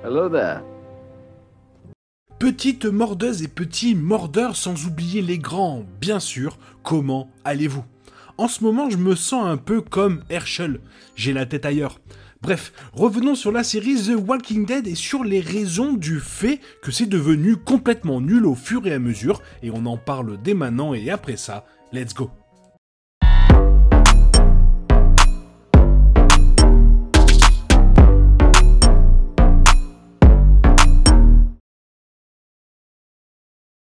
Hello there. Petites mordeuses et petits mordeurs, sans oublier les grands, bien sûr, comment allez-vous? En ce moment, je me sens un peu comme Herschel, j'ai la tête ailleurs. Bref, revenons sur la série The Walking Dead et sur les raisons du fait que c'est devenu complètement nul au fur et à mesure, et on en parle dès maintenant, et après ça, let's go.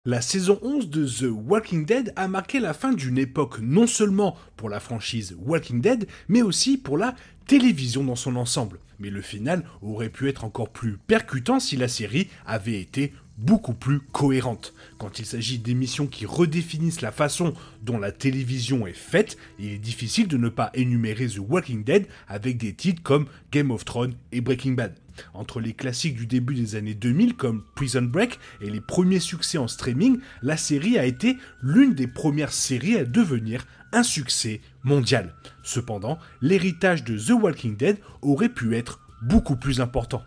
La saison 11 de The Walking Dead a marqué la fin d'une époque non seulement pour la franchise Walking Dead, mais aussi pour la télévision dans son ensemble. Mais le final aurait pu être encore plus percutant si la série avait été beaucoup plus cohérente. Quand il s'agit d'émissions qui redéfinissent la façon dont la télévision est faite, il est difficile de ne pas énumérer The Walking Dead avec des titres comme Game of Thrones et Breaking Bad. Entre les classiques du début des années 2000 comme Prison Break et les premiers succès en streaming, la série a été l'une des premières séries à devenir un succès mondial. Cependant, l'héritage de The Walking Dead aurait pu être beaucoup plus important.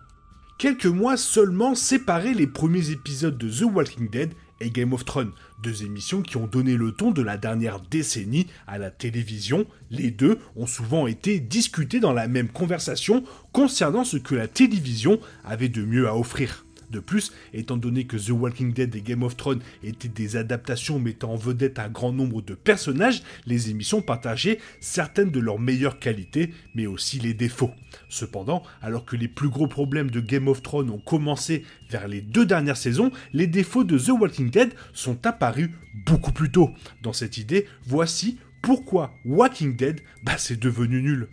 Quelques mois seulement séparaient les premiers épisodes de The Walking Dead et Game of Thrones, deux émissions qui ont donné le ton de la dernière décennie à la télévision. Les deux ont souvent été discutés dans la même conversation concernant ce que la télévision avait de mieux à offrir. De plus, étant donné que The Walking Dead et Game of Thrones étaient des adaptations mettant en vedette un grand nombre de personnages, les émissions partageaient certaines de leurs meilleures qualités, mais aussi les défauts. Cependant, alors que les plus gros problèmes de Game of Thrones ont commencé vers les 2 dernières saisons, les défauts de The Walking Dead sont apparus beaucoup plus tôt. Dans cette idée, voici pourquoi Walking Dead, c'est devenu nul.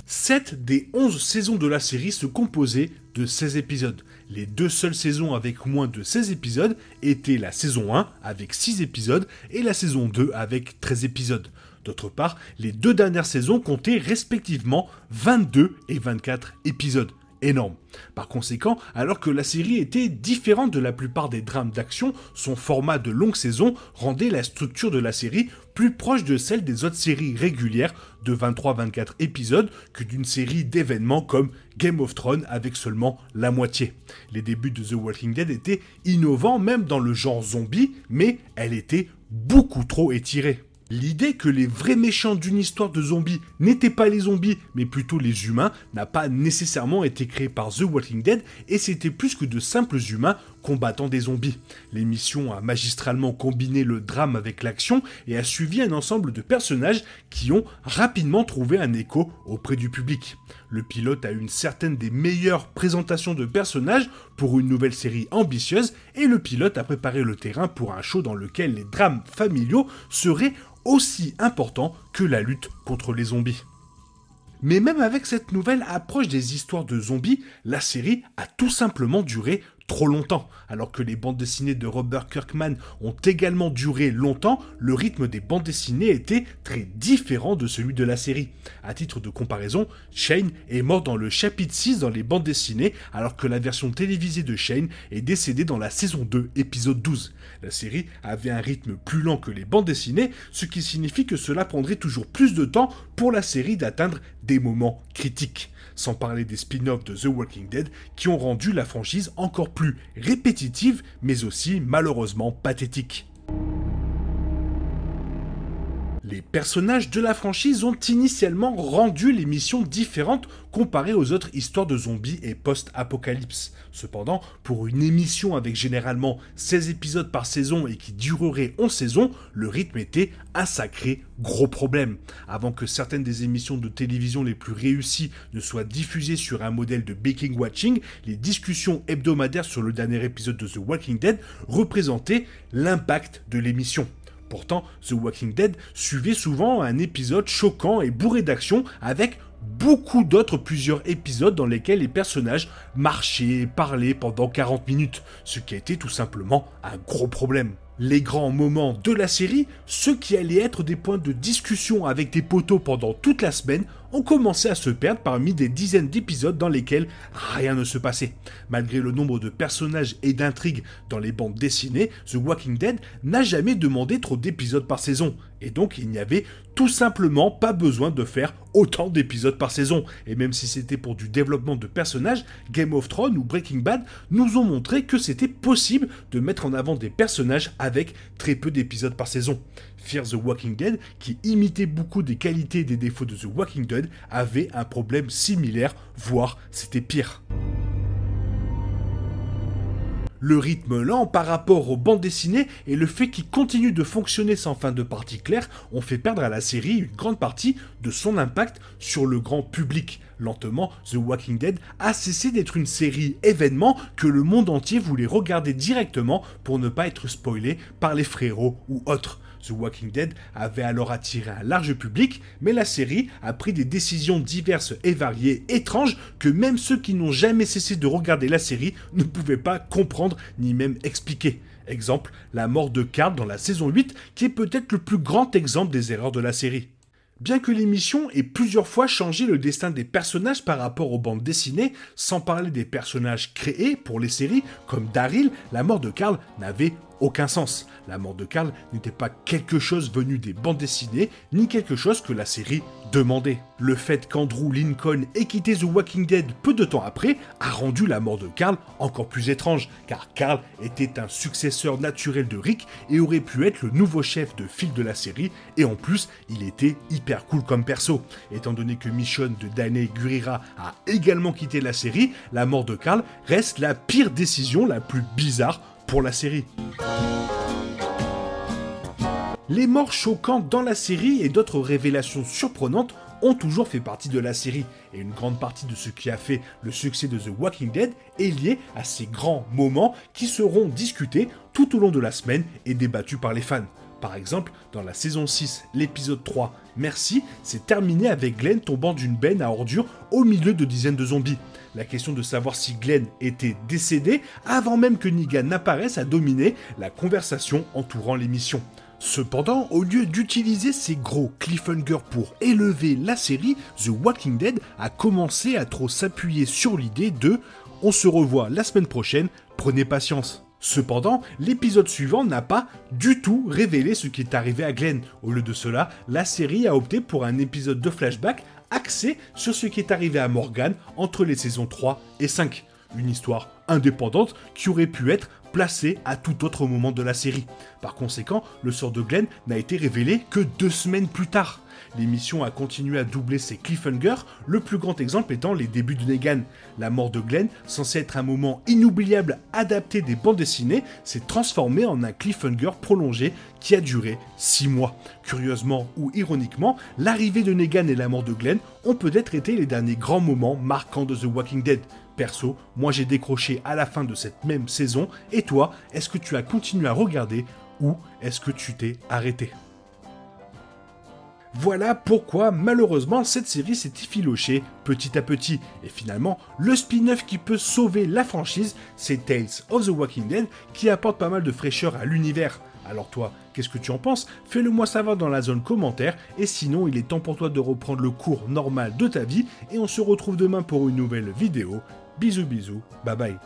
7 des 11 saisons de la série se composaient de 16 épisodes. Les 2 seules saisons avec moins de 16 épisodes étaient la saison 1 avec 6 épisodes et la saison 2 avec 13 épisodes. D'autre part, les 2 dernières saisons comptaient respectivement 22 et 24 épisodes. Énorme. Par conséquent, alors que la série était différente de la plupart des drames d'action, son format de longue saison rendait la structure de la série plus proche de celle des autres séries régulières de 23-24 épisodes que d'une série d'événements comme Game of Thrones avec seulement la moitié. Les débuts de The Walking Dead étaient innovants même dans le genre zombie, mais elle était beaucoup trop étirée. L'idée que les vrais méchants d'une histoire de zombies n'étaient pas les zombies, mais plutôt les humains, n'a pas nécessairement été créée par The Walking Dead, et c'était plus que de simples humains combattant des zombies. L'émission a magistralement combiné le drame avec l'action, et a suivi un ensemble de personnages qui ont rapidement trouvé un écho auprès du public. Le pilote a une certaine des meilleures présentations de personnages pour une nouvelle série ambitieuse, et le pilote a préparé le terrain pour un show dans lequel les drames familiaux seraient aussi important que la lutte contre les zombies. Mais même avec cette nouvelle approche des histoires de zombies, la série a tout simplement duré trop longtemps. Alors que les bandes dessinées de Robert Kirkman ont également duré longtemps, le rythme des bandes dessinées était très différent de celui de la série. À titre de comparaison, Shane est mort dans le chapitre 6 dans les bandes dessinées, alors que la version télévisée de Shane est décédée dans la saison 2, épisode 12. La série avait un rythme plus lent que les bandes dessinées, ce qui signifie que cela prendrait toujours plus de temps pour la série d'atteindre des moments critiques. Sans parler des spin-offs de The Walking Dead qui ont rendu la franchise encore plus répétitive, mais aussi malheureusement pathétique. Les personnages de la franchise ont initialement rendu l'émission différente comparée aux autres histoires de zombies et post-apocalypse. Cependant, pour une émission avec généralement 16 épisodes par saison et qui durerait 11 saisons, le rythme était un sacré gros problème. Avant que certaines des émissions de télévision les plus réussies ne soient diffusées sur un modèle de Baking Watching, les discussions hebdomadaires sur le dernier épisode de The Walking Dead représentaient l'impact de l'émission. Pourtant, The Walking Dead suivait souvent un épisode choquant et bourré d'action avec beaucoup d'autres plusieurs épisodes dans lesquels les personnages marchaient et parlaient pendant 40 minutes, ce qui a été tout simplement un gros problème. Les grands moments de la série, ceux qui allaient être des points de discussion avec des potos pendant toute la semaine, ont commencé à se perdre parmi des dizaines d'épisodes dans lesquels rien ne se passait. Malgré le nombre de personnages et d'intrigues dans les bandes dessinées, The Walking Dead n'a jamais demandé trop d'épisodes par saison, et donc il n'y avait tout simplement pas besoin de faire autant d'épisodes par saison. Et même si c'était pour du développement de personnages, Game of Thrones ou Breaking Bad nous ont montré que c'était possible de mettre en avant des personnages avec très peu d'épisodes par saison. Fear the Walking Dead, qui imitait beaucoup des qualités et des défauts de The Walking Dead, avait un problème similaire, voire c'était pire. Le rythme lent par rapport aux bandes dessinées et le fait qu'il continue de fonctionner sans fin de partie claire ont fait perdre à la série une grande partie de son impact sur le grand public. Lentement, The Walking Dead a cessé d'être une série événement que le monde entier voulait regarder directement pour ne pas être spoilé par les frérots ou autres. The Walking Dead avait alors attiré un large public, mais la série a pris des décisions diverses et variées, étranges, que même ceux qui n'ont jamais cessé de regarder la série ne pouvaient pas comprendre ni même expliquer. Exemple, la mort de Carl dans la saison 8, qui est peut-être le plus grand exemple des erreurs de la série. Bien que l'émission ait plusieurs fois changé le destin des personnages par rapport aux bandes dessinées, sans parler des personnages créés pour les séries, comme Daryl, la mort de Carl n'avait aucun sens. La mort de Carl n'était pas quelque chose venu des bandes dessinées, ni quelque chose que la série demandait. Le fait qu'Andrew Lincoln ait quitté The Walking Dead peu de temps après a rendu la mort de Carl encore plus étrange, car Carl était un successeur naturel de Rick et aurait pu être le nouveau chef de file de la série, et en plus, il était hyper cool comme perso. Étant donné que Michonne de Danai Gurira a également quitté la série, la mort de Carl reste la pire décision, la plus bizarre pour la série. Les morts choquantes dans la série et d'autres révélations surprenantes ont toujours fait partie de la série, et une grande partie de ce qui a fait le succès de The Walking Dead est lié à ces grands moments qui seront discutés tout au long de la semaine et débattus par les fans. Par exemple, dans la saison 6, l'épisode 3, Merci, c'est terminé avec Glenn tombant d'une benne à ordures au milieu de dizaines de zombies. La question de savoir si Glenn était décédé avant même que Negan n'apparaisse a dominé la conversation entourant l'émission. Cependant, au lieu d'utiliser ces gros cliffhangers pour élever la série, The Walking Dead a commencé à trop s'appuyer sur l'idée de « on se revoit la semaine prochaine, prenez patience ». Cependant, l'épisode suivant n'a pas du tout révélé ce qui est arrivé à Glenn. Au lieu de cela, la série a opté pour un épisode de flashback axé sur ce qui est arrivé à Morgan entre les saisons 3 et 5. Une histoire indépendante qui aurait pu être placée à tout autre moment de la série. Par conséquent, le sort de Glenn n'a été révélé que 2 semaines plus tard. L'émission a continué à doubler ses cliffhangers, le plus grand exemple étant les débuts de Negan. La mort de Glenn, censé être un moment inoubliable adapté des bandes dessinées, s'est transformé en un cliffhanger prolongé qui a duré 6 mois. Curieusement ou ironiquement, l'arrivée de Negan et la mort de Glenn ont peut-être été les derniers grands moments marquants de The Walking Dead. Perso, moi j'ai décroché à la fin de cette même saison, et toi, est-ce que tu as continué à regarder ou est-ce que tu t'es arrêté ? Voilà pourquoi, malheureusement, cette série s'est effilochée petit à petit. Et finalement, le spin-off qui peut sauver la franchise, c'est Tales of the Walking Dead, qui apporte pas mal de fraîcheur à l'univers. Alors toi, qu'est-ce que tu en penses ? Fais-le moi savoir dans la zone commentaire, et sinon, il est temps pour toi de reprendre le cours normal de ta vie, et on se retrouve demain pour une nouvelle vidéo. Bisous bisous, bye bye.